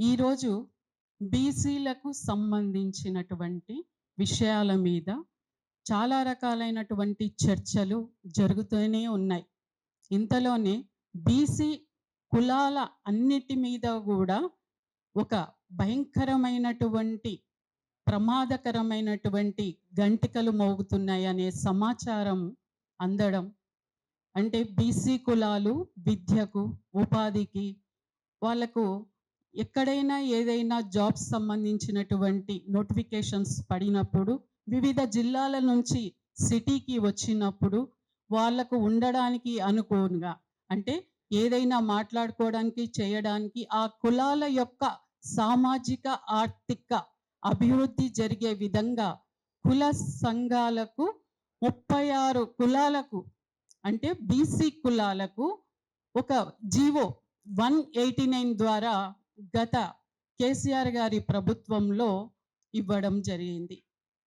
ఈరోజు బీసీలకు సంబంధించినటువంటి విషయాల మీద చాలా రకాలైనటువంటి చర్చలు జరుగుతూనే ఉన్నాయి. ఇంతలోనే బీసీ కులాల అన్నిటి మీద కూడా ఒక భయంకరమైనటువంటి ప్రమాదకరమైనటువంటి గంటికలు మోగుతున్నాయి అనే సమాచారం అందడం, అంటే బీసీ కులాలు విద్యకు, ఉపాధికి, వాళ్ళకు ఎక్కడైనా ఏదైనా జాబ్స్ సంబంధించినటువంటి నోటిఫికేషన్స్ పడినప్పుడు వివిధ జిల్లాల నుంచి సిటీకి వచ్చినప్పుడు వాళ్ళకు ఉండడానికి అనుకోనుగా, అంటే ఏదైనా మాట్లాడుకోవడానికి చేయడానికి ఆ కులాల యొక్క సామాజిక ఆర్థిక అభివృద్ధి జరిగే విధంగా కుల సంఘాలకు 36 కులాలకు, అంటే బీసీ కులాలకు ఒక జీవో 189 ద్వారా గత కేసీఆర్ గారి ప్రభుత్వంలో ఇవ్వడం జరిగింది.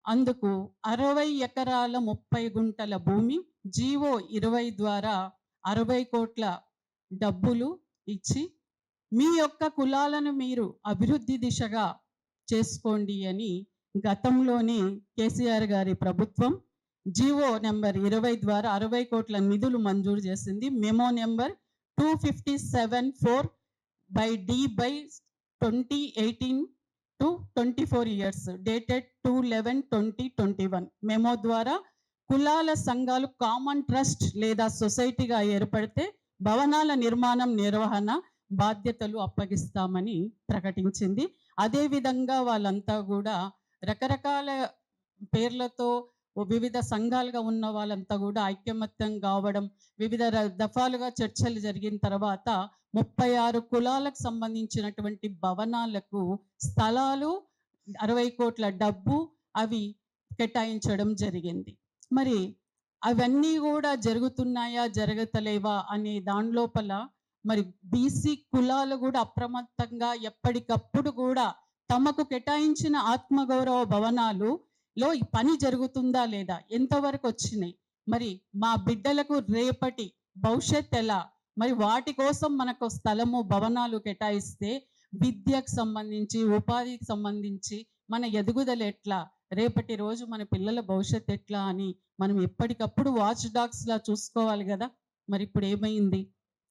అందుకు 60 ఎకరాల 30 గుంటల భూమి జీవో 20 ద్వారా 60 కోట్ల డబ్బులు ఇచ్చి మీ యొక్క కులాలను మీరు అభివృద్ధి దిశగా చేసుకోండి అని గతంలోనే కేసీఆర్ గారి ప్రభుత్వం జీవో నెంబర్ 20 ద్వారా 60 కోట్ల నిధులు మంజూరు చేసింది. Memo number 257/D/2018 to 24 years dated 2/11/2021 memo ద్వారా కులాల సంఘాలు కామన్ ట్రస్ట్ లేదా సొసైటీగా ఏర్పడితే భవనాల నిర్మాణం, నిర్వహణ బాధ్యతలు అప్పగిస్తామని ప్రకటించింది. అదేవిధంగా వాళ్ళంతా కూడా రకరకాల పేర్లతో వివిధ సంఘాలుగా ఉన్న వాళ్ళంతా కూడా ఐక్యమత్యం కావడం, వివిధ దఫాలుగా చర్చలు జరిగిన తర్వాత 36 కులాలకు సంబంధించినటువంటి భవనాలకు స్థలాలు 60 కోట్ల డబ్బు అవి కేటాయించడం జరిగింది. మరి అవన్నీ కూడా జరుగుతున్నాయా జరగతలేవా అనే దాని లోపల మరి బీసీ కులాలు కూడా అప్రమత్తంగా ఎప్పటికప్పుడు కూడా తమకు కేటాయించిన ఆత్మగౌరవ భవనాలు లో ఈ పని జరుగుతుందా లేదా, ఎంతవరకు వచ్చినాయి, మరి మా బిడ్డలకు రేపటి భవిష్యత్ ఎలా, మరి వాటి కోసం మనకు స్థలము భవనాలు కేటాయిస్తే విద్యకు సంబంధించి, ఉపాధికి సంబంధించి మన ఎదుగుదల ఎట్లా, రేపటి రోజు మన పిల్లల భవిష్యత్ ఎట్లా అని మనం ఎప్పటికప్పుడు వాచ్ డాగ్స్ లా చూసుకోవాలి కదా. మరి ఇప్పుడు ఏమైంది,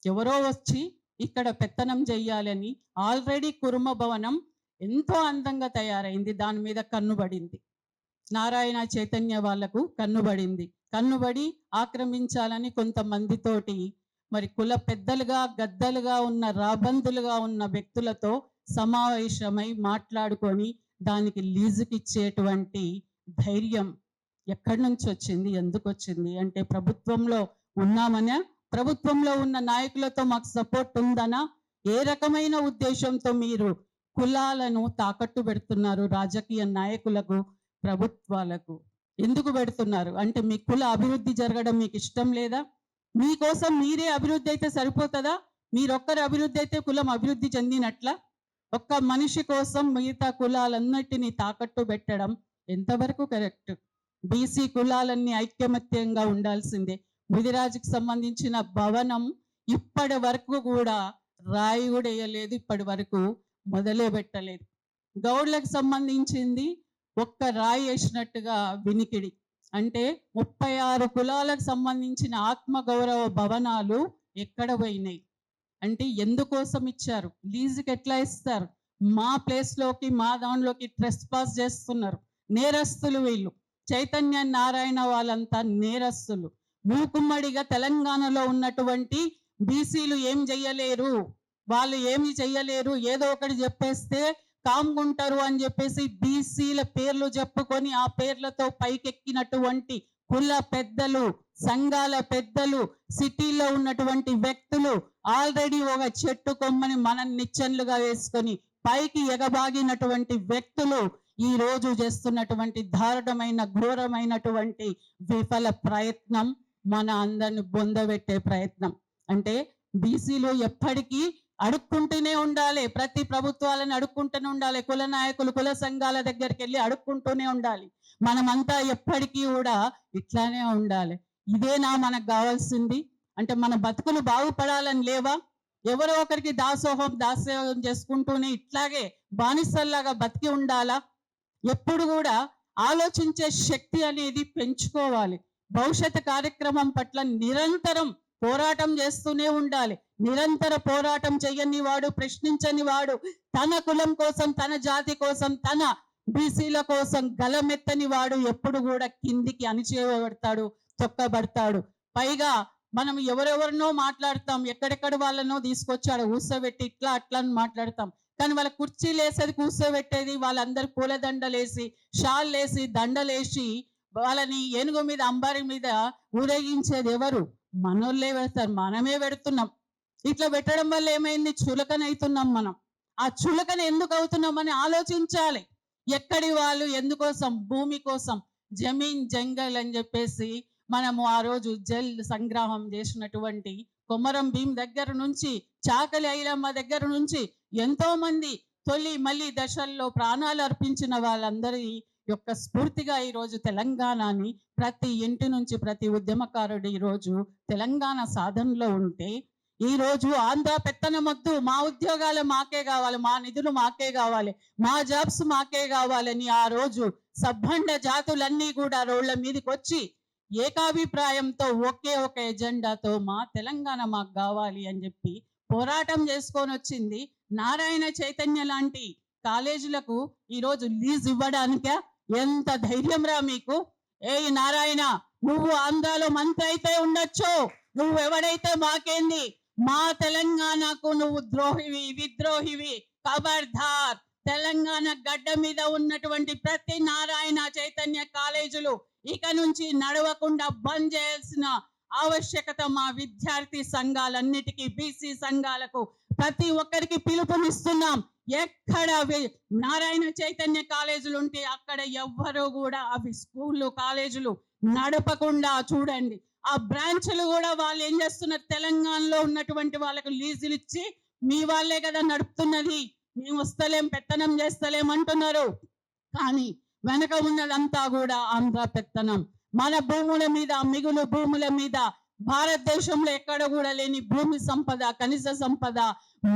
ఎవరో వచ్చి ఇక్కడ పెత్తనం చెయ్యాలని ఆల్రెడీ కురుమ భవనం ఎంతో అందంగా తయారైంది, దాని మీద కన్నుబడింది. నారాయణ చైతన్య వాళ్లకు కన్నుబడింది. కన్నుబడి ఆక్రమించాలని కొంతమందితోటి మరి కుల పెద్దలుగా గద్దలుగా ఉన్న రాబందులుగా ఉన్న వ్యక్తులతో సమావేశమై మాట్లాడుకొని దానికి లీజుకిచ్చేటువంటి ధైర్యం ఎక్కడి నుంచి వచ్చింది, ఎందుకు వచ్చింది అంటే ప్రభుత్వంలో ఉన్నామనే, ప్రభుత్వంలో ఉన్న నాయకులతో మాకు సపోర్ట్ ఉందనా, ఏ రకమైన ఉద్దేశంతో మీరు కులాలను తాకట్టు పెడుతున్నారు, రాజకీయ నాయకులకు ప్రభుత్వాలకు ఎందుకు పెడుతున్నారు అంటే మీ కుల అభివృద్ధి జరగడం మీకు ఇష్టం లేదా, మీకోసం మీరే అభివృద్ధి అయితే సరిపోతుందా, మీరొక్కరి అభివృద్ధి అయితే కులం అభివృద్ధి చెందినట్ల, ఒక్క మనిషి కోసం మిగతా కులాలన్నిటినీ తాకట్టు పెట్టడం ఎంతవరకు కరెక్ట్. బీసీ కులాలన్నీ ఐక్యమత్యంగా ఉండాల్సిందే. ముదిరాజుకి సంబంధించిన భవనం ఇప్పటి వరకు కూడా రాయి కూడా వేయలేదు, ఇప్పటి వరకు మొదలే పెట్టలేదు. గౌడ్లకు సంబంధించింది ఒక్క రాయి వేసినట్టుగా వినికిడి, అంటే 36 కులాలకు సంబంధించిన ఆత్మగౌరవ భవనాలు ఎక్కడ పోయినాయి అంటే ఎందుకోసం ఇచ్చారు, లీజుకి ఎట్లా ఇస్తారు, మా ప్లేస్లోకి మా దానిలోకి ట్రెస్ పాస్ చేస్తున్నారు, నేరస్తులు వీళ్ళు. చైతన్య నారాయణ వాళ్ళంతా నేరస్తులు. మూకుమ్మడిగా తెలంగాణలో ఉన్నటువంటి బీసీలు ఏం చెయ్యలేరు, వాళ్ళు ఏమి చెయ్యలేరు, ఏదో ఒకటి చెప్పేస్తే కామ్గుంటారు అని చెప్పేసి బీసీల పేర్లు చెప్పుకొని ఆ పేర్లతో పైకెక్కినటువంటి కుల పెద్దలు, సంఘాల పెద్దలు, సిటీలో ఉన్నటువంటి వ్యక్తులు ఆల్రెడీ ఒక చెట్టు కొమ్మని మనం నిచ్చెన్లుగా వేసుకొని పైకి ఎగబాగినటువంటి వ్యక్తులు ఈ రోజు చేస్తున్నటువంటి దారుణమైన ఘోరమైనటువంటి విఫల ప్రయత్నం మన అందరిని బొందబెట్టే ప్రయత్నం. అంటే బీసీలు ఎప్పటికీ అడుక్కుంటూనే ఉండాలి, ప్రతి ప్రభుత్వాలను అడుక్కుంటూనే ఉండాలి, కుల నాయకులు కుల సంఘాల దగ్గరికి వెళ్ళి అడుక్కుంటూనే ఉండాలి. మనమంతా ఎప్పటికీ కూడా ఇట్లానే ఉండాలి. ఇదేనా మనకు కావాల్సింది అంటే మన బతుకులు బాగుపడాలని లేవా, ఎవరో ఒకరికి దాసోహం చేసుకుంటూనే ఇట్లాగే బానిసల్లాగా బతికి ఉండాలా? ఎప్పుడు కూడా ఆలోచించే శక్తి అనేది పెంచుకోవాలి. భవిష్యత్ కార్యక్రమం పట్ల నిరంతరం పోరాటం చేస్తూనే ఉండాలి. నిరంతర పోరాటం చెయ్యని వాడు, ప్రశ్నించని వాడు, తన కులం కోసం, తన జాతి కోసం, తన బీసీల కోసం గలమెత్తని వాడు ఎప్పుడు కూడా కిందికి అణిచివేయబడతాడు, తొక్కబడతాడు. పైగా మనం ఎవరెవరినో మాట్లాడతాం, ఎక్కడెక్కడ వాళ్ళనో తీసుకొచ్చాడు కూర్చోబెట్టి ఇట్లా అట్లా అని మాట్లాడతాం. కానీ వాళ్ళ కుర్చీలు వేసేది, కూర్చోబెట్టేది, వాళ్ళందరు పూలదండలేసి, షాల్లేసి, దండలేసి వాళ్ళని ఏనుగు మీద, అంబారి మీద ఊరేగించేది ఎవరు? మనోళ్ళే పెడతారు, మనమే పెడుతున్నాం. ఇట్లా పెట్టడం వల్ల ఏమైంది? చులకనవుతున్నాం మనం. ఆ చులకన ఎందుకు అవుతున్నామని ఆలోచించాలి. ఎక్కడి వాళ్ళు ఎందుకోసం? భూమి కోసం. జమీన్ జంగల్ అని చెప్పేసి మనము ఆ రోజు జల్ సంగ్రహం చేసినటువంటి కొమరం భీం దగ్గర నుంచి, చాకలి ఐలమ్మ దగ్గర నుంచి ఎంతో మంది మళ్ళీ దశల్లో ప్రాణాలు అర్పించిన వాళ్ళందరి యొక్క స్ఫూర్తిగా ఈరోజు తెలంగాణని ప్రతి ఇంటి నుంచి ప్రతి ఉద్యమకారుడు ఈరోజు తెలంగాణ సాధనలో ఉంటే, ఈరోజు ఆంధ్ర పెత్తనమొద్దు, మా ఉద్యోగాలు మాకే కావాలి, మా నిధులు మాకే కావాలి, మా జాబ్స్ మాకే కావాలని ఆ రోజు సబ్బండ జాతులన్నీ కూడా రోడ్ల మీదకి వచ్చి ఏకాభిప్రాయంతో ఒకే ఒక ఎజెండాతో మా తెలంగాణ మాకు కావాలి అని చెప్పి పోరాటం చేసుకొని వచ్చింది. నారాయణ చైతన్య లాంటి కాలేజీలకు ఈరోజు లీజ్ ఇవ్వడానికే ఎంత ధైర్యం రా మీకు? ఏ నారాయణ, నువ్వు ఆంధ్రాలో మంత్రి అయితే ఉండొచ్చు, నువ్వు ఎవడైతే మాకేంది? మా తెలంగాణకు నువ్వు ద్రోహివి, విద్రోహివి, ఖబర్దార్. తెలంగాణ గడ్డ మీద ఉన్నటువంటి ప్రతి నారాయణ చైతన్య కాలేజీలు ఇక నుంచి నడవకుండా బంద్ చేయాల్సిన ఆవశ్యకత మా విద్యార్థి సంఘాలన్నిటికీ, బీసీ సంఘాలకు ప్రతి ఒక్కరికి పిలుపునిస్తున్నాం. ఎక్కడ నారాయణ చైతన్య కాలేజీలు ఉంటే అక్కడ ఎవ్వరూ కూడా అవి స్కూళ్ళు, కాలేజీలు నడపకుండా చూడండి. ఆ బ్రాంచ్లు కూడా వాళ్ళు ఏం చేస్తున్నారు? తెలంగాణలో ఉన్నటువంటి వాళ్ళకు లీజులు ఇచ్చి, మీ వాళ్ళే కదా నడుపుతున్నది, మేము వస్తలేం, పెత్తనం చేస్తలేం అంటున్నారు. కానీ వెనక ఉన్నదంతా కూడా ఆంధ్ర పెత్తనం. మన భూముల మీద, మిగులు భూముల మీద, భారతదేశంలో ఎక్కడ కూడా లేని భూమి సంపద, ఖనిజ సంపద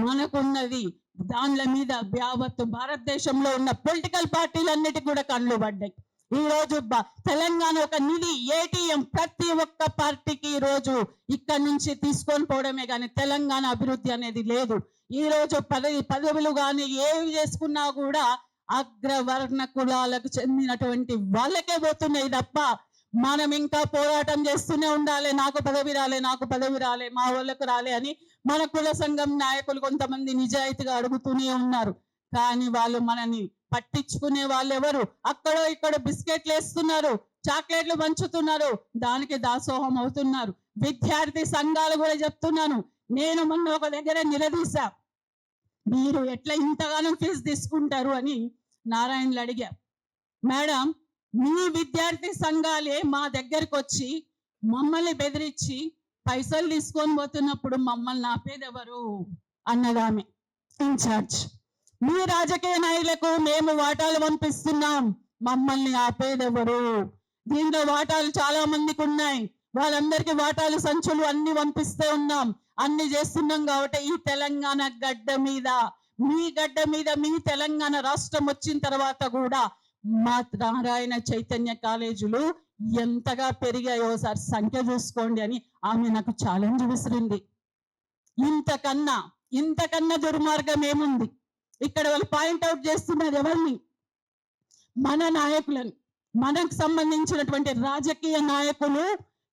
మనకున్నది. దానిల మీద యావత్తు భారతదేశంలో ఉన్న పొలిటికల్ పార్టీలన్నిటికీ కూడా కళ్ళు పడ్డాయి. ఈ రోజు తెలంగాణ ఒక నిధి, ఏటీఎం. ప్రతి ఒక్క పార్టీకి ఈ రోజు ఇక్కడ నుంచి తీసుకొని పోవడమే కానీ తెలంగాణ అభివృద్ధి అనేది లేదు. ఈ రోజు పదవులు కానీ ఏవి చేసుకున్నా కూడా అగ్రవర్ణ కులాలకు చెందినటువంటి వాళ్ళకే పోతున్నాయి తప్ప మనం ఇంకా పోరాటం చేస్తూనే ఉండాలి. నాకు పదవి రాలే, నాకు పదవి రాలే, మా వాళ్ళకు రాలే అని మన కుల సంఘం నాయకులు కొంతమంది నిజాయితీగా అడుగుతూనే ఉన్నారు. కానీ వాళ్ళు మనని పట్టించుకునే వాళ్ళు ఎవరు? అక్కడో ఇక్కడ బిస్కెట్లు వేస్తున్నారు, చాక్లెట్లు పంచుతున్నారు, దానికి దాసోహం అవుతున్నారు. విద్యార్థి సంఘాలు కూడా చెప్తున్నాను, నేను మొన్న ఒక దగ్గర నిలదీశా, మీరు ఎట్లా ఇంతగానో ఫీజు తీసుకుంటారు అని నారాయణలు అడిగా. మేడం, మీ విద్యార్థి సంఘాలే మా దగ్గరకు వచ్చి మమ్మల్ని బెదిరించి పైసలు తీసుకొని పోతున్నప్పుడు మమ్మల్ని ఆపేదెవరు అన్నదామె ఇన్ఛార్జ్. మీ రాజకీయ నాయకులకు మేము వాటాలు పంపిస్తున్నాం, మమ్మల్ని ఆపేదెవరు? దీంట్లో వాటాలు చాలా మందికి ఉన్నాయి, వాళ్ళందరికీ వాటాలు సంచులు అన్ని పంపిస్తూ ఉన్నాం, అన్ని చేస్తున్నాం. కాబట్టి ఈ తెలంగాణ గడ్డ మీద, మీ గడ్డ మీద, మీ తెలంగాణ రాష్ట్రం వచ్చిన తర్వాత కూడా మా నారాయణ చైతన్య కాలేజీలు ఎంతగా పెరిగాయో సార్ సంఖ్య చూసుకోండి అని ఆమె నాకు ఛాలెంజ్ విసిరింది. ఇంతకన్నా దుర్మార్గం ఏముంది? ఇక్కడ వాళ్ళు పాయింట్అవుట్ చేస్తున్నారు ఎవరిని? మన నాయకులను, మనకు సంబంధించినటువంటి రాజకీయ నాయకులు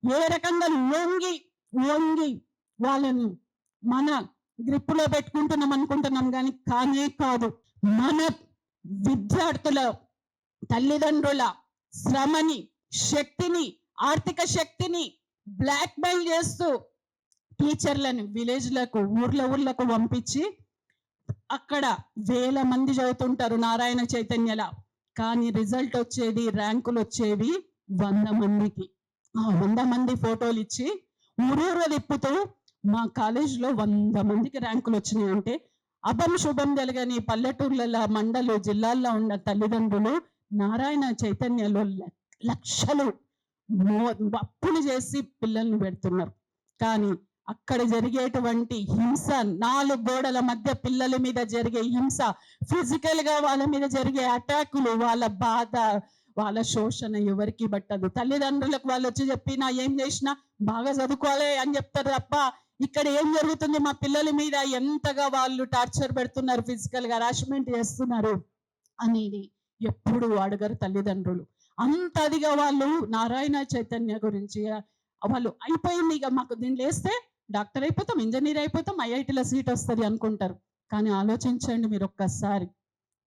ఏ రకంగా వంగి వాళ్ళని మన గ్రిప్పులో పెట్టుకుంటున్నాం అనుకుంటున్నాం, కానీ కానే కాదు. మన విద్యార్థుల తల్లిదండ్రుల శ్రమని, శక్తిని, ఆర్థిక శక్తిని బ్లాక్ మెయిల్ చేస్తూ టీచర్లను విలేజ్లకు, ఊర్లకు పంపించి అక్కడ వేల మంది చదువుతుంటారు నారాయణ చైతన్యలా, కానీ రిజల్ట్ వచ్చేది, ర్యాంకులు వచ్చేవి 100 మందికి. ఆ 100 మంది ఫోటోలు ఇచ్చి ఊరూరు తిప్పుతూ మా కాలేజీలో 100 మందికి ర్యాంకులు వచ్చినాయి అంటే అభం శుభం జరగని పల్లెటూర్లలో, మండలు, జిల్లాల్లో ఉన్న తల్లిదండ్రులు నారాయణ చైతన్యలో లక్షలు అప్పులు చేసి పిల్లల్ని పెడుతున్నారు. కానీ అక్కడ జరిగేటువంటి హింస, 4 గోడల మధ్య పిల్లల మీద జరిగే హింస, ఫిజికల్ గా వాళ్ళ మీద జరిగే అటాకులు, వాళ్ళ బాధ, వాళ్ళ శోషణ ఎవరికి పట్టదు. తల్లిదండ్రులకు వాళ్ళు వచ్చి చెప్పినా ఏం చేసినా బాగా చదువుకోవాలి అని చెప్తారు తప్ప ఇక్కడ ఏం జరుగుతుంది, మా పిల్లల మీద ఎంతగా వాళ్ళు టార్చర్ పెడుతున్నారు, ఫిజికల్ గా హరాస్మెంట్ చేస్తున్నారు అనేది ఎప్పుడు అడగరు తల్లిదండ్రులు. అంతదిగా వాళ్ళు నారాయణ చైతన్య గురించి వాళ్ళు అయిపోయింది, ఇక మాకు దీన్ని లేస్తే డాక్టర్ అయిపోతాం, ఇంజనీర్ అయిపోతాం, ఐఐటీలో సీట్ వస్తుంది అనుకుంటారు. కానీ ఆలోచించండి మీరు ఒక్కసారి,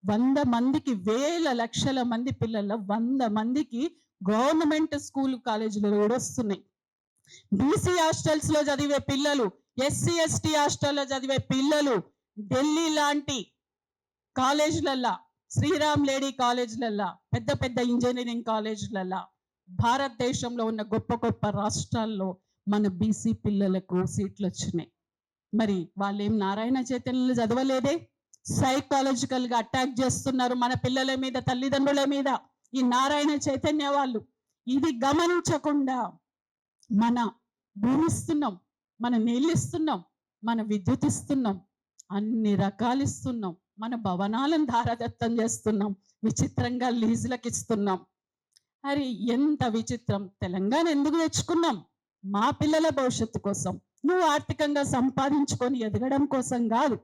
100 మందికి, వేల లక్షల మంది పిల్లల 100 మందికి గవర్నమెంట్ స్కూల్ కాలేజీలు కూడా వస్తున్నాయి. బీసీ హాస్టల్స్ లో చదివే పిల్లలు, ఎస్సీ ఎస్టీ హాస్టల్లో చదివే పిల్లలు ఢిల్లీ లాంటి కాలేజీలల్లా, శ్రీరామ్ లేడీ కాలేజీలల్లా, పెద్ద పెద్ద ఇంజనీరింగ్ కాలేజీలల్లా, భారతదేశంలో ఉన్న గొప్ప గొప్ప రాష్ట్రాల్లో మన బీసీ పిల్లలకు సీట్లు వచ్చినాయి. మరి వాళ్ళేం నారాయణ చైతన్యలు చదవలేదే? సైకాలజికల్ గా అటాక్ చేస్తున్నారు మన పిల్లల మీద, తల్లిదండ్రుల మీద ఈ నారాయణ చైతన్య వాళ్ళు. ఇది గమనించకుండా మన భూమిస్తున్నాం, మన నీళ్ళు ఇస్తున్నాం, మన విద్యుత్ ఇస్తున్నాం, అన్ని రకాలు ఇస్తున్నాం, మన భవనాలను ధారదత్తం చేస్తున్నాం, విచిత్రంగా లీజులకు ఇస్తున్నాం. అరే ఎంత విచిత్రం! తెలంగాణ ఎందుకు తెచ్చుకున్నాం? మా పిల్లల భవిష్యత్తు కోసం, నువ్వు ఆర్థికంగా సంపాదించుకొని ఎదగడం కోసం కాదు.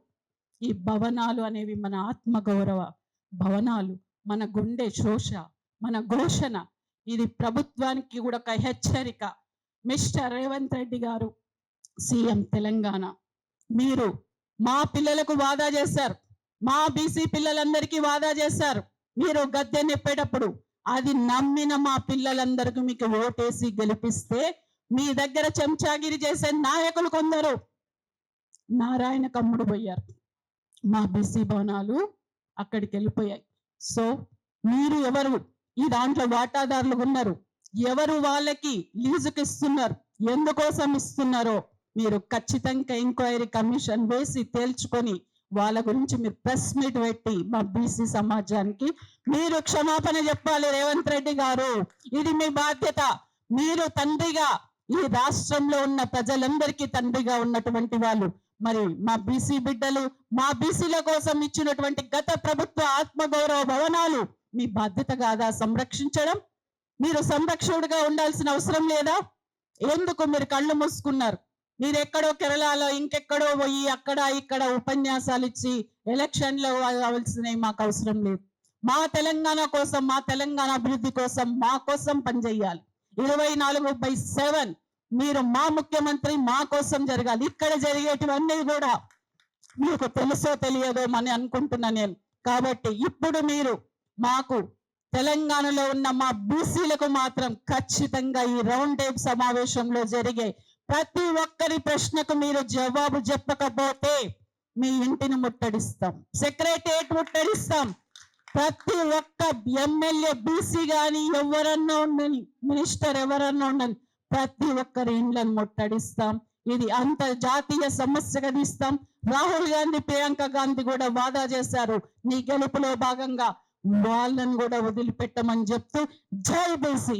ఈ భవనాలు అనేవి మన ఆత్మగౌరవ భవనాలు, మన గుండె శోష, మన ఘోషణ. ఇది ప్రభుత్వానికి కూడా ఒక హెచ్చరిక. మిస్టర్ రేవంత్ రెడ్డి గారు, సీఎం తెలంగాణ, మీరు మా పిల్లలకు వాదా చేశారు, మా బీసీ పిల్లలందరికీ వాదా చేశారు. మీరు గద్దె నెప్పేటప్పుడు అది నమ్మిన మా పిల్లలందరికీ మీకు ఓటేసి గెలిపిస్తే మీ దగ్గర చెంచాగిరి చేసే నాయకులు కొందరు నారాయణ కమ్ముడు పోయారు, మా బీసీ భవనాలు అక్కడికి వెళ్ళిపోయాయి. సో మీరు ఎవరు ఈ దాంట్లో వాటాదారులు ఉన్నారు, ఎవరు వాళ్ళకి లీజుకి ఇస్తున్నారు, ఎందుకోసం ఇస్తున్నారో మీరు ఖచ్చితంగా ఎంక్వైరీ కమిషన్ వేసి తేల్చుకొని వాళ్ళ గురించి మీరు ప్రెస్ మీట్ పెట్టి మా బీసీ సమాజానికి మీరు క్షమాపణ చెప్పాలి. రేవంత్ రెడ్డి గారు, ఇది మీ బాధ్యత. మీరు తండ్రిగా ఈ రాష్ట్రంలో ఉన్న ప్రజలందరికీ తండ్రిగా ఉన్నటువంటి వాళ్ళు, మరి మా బీసీ బిడ్డలు, మా బీసీల కోసం ఇచ్చినటువంటి గత ప్రభుత్వ ఆత్మగౌరవ భవనాలు మీ బాధ్యత కాదా సంరక్షించడం? మీరు సంరక్షకుడిగా ఉండాల్సిన అవసరం లేదా? ఎందుకు మీరు కళ్ళు మూసుకున్నారు? మీరు ఎక్కడో కేరళలో ఇంకెక్కడో పోయి అక్కడ ఇక్కడ ఉపన్యాసాలు ఇచ్చి ఎలక్షన్లో కావాల్సినవి మాకు అవసరం లేదు. మా తెలంగాణ కోసం, మా తెలంగాణ అభివృద్ధి కోసం, మా కోసం పనిచేయాలి. 24/7 మీరు మా ముఖ్యమంత్రి, మా కోసం జరగాలి. ఇక్కడ జరిగేటివన్నీ కూడా మీకు తెలుసో తెలియదో అని అనుకుంటున్నా నేను. కాబట్టి ఇప్పుడు మీరు మాకు తెలంగాణలో ఉన్న మా బీసీలకు మాత్రం ఖచ్చితంగా ఈ రౌండ్ టేబుల్ సమావేశంలో జరిగే ప్రతి ఒక్కరి ప్రశ్నకు మీరు జవాబు చెప్పకపోతే మీ ఇంటిని ముట్టడిస్తాం, సెక్రటేరియట్ ముట్టడిస్తాం. ప్రతి ఒక్క ఎమ్మెల్యే బీసీ గాని ఎవరన్నా ఉండని, మినిస్టర్ ఎవరన్నా ఉండని, ప్రతి ఒక్కరి ఇండ్లను ముట్టడిస్తాం. ఇది అంతర్జాతీయ సమస్యగా తీస్తాం. రాహుల్ గాంధీ, ప్రియాంక గాంధీ కూడా వాదా చేశారు, నీ గెలుపులో భాగంగా వాళ్ళని కూడా వదిలిపెట్టమని చెప్తూ జై బీసీ.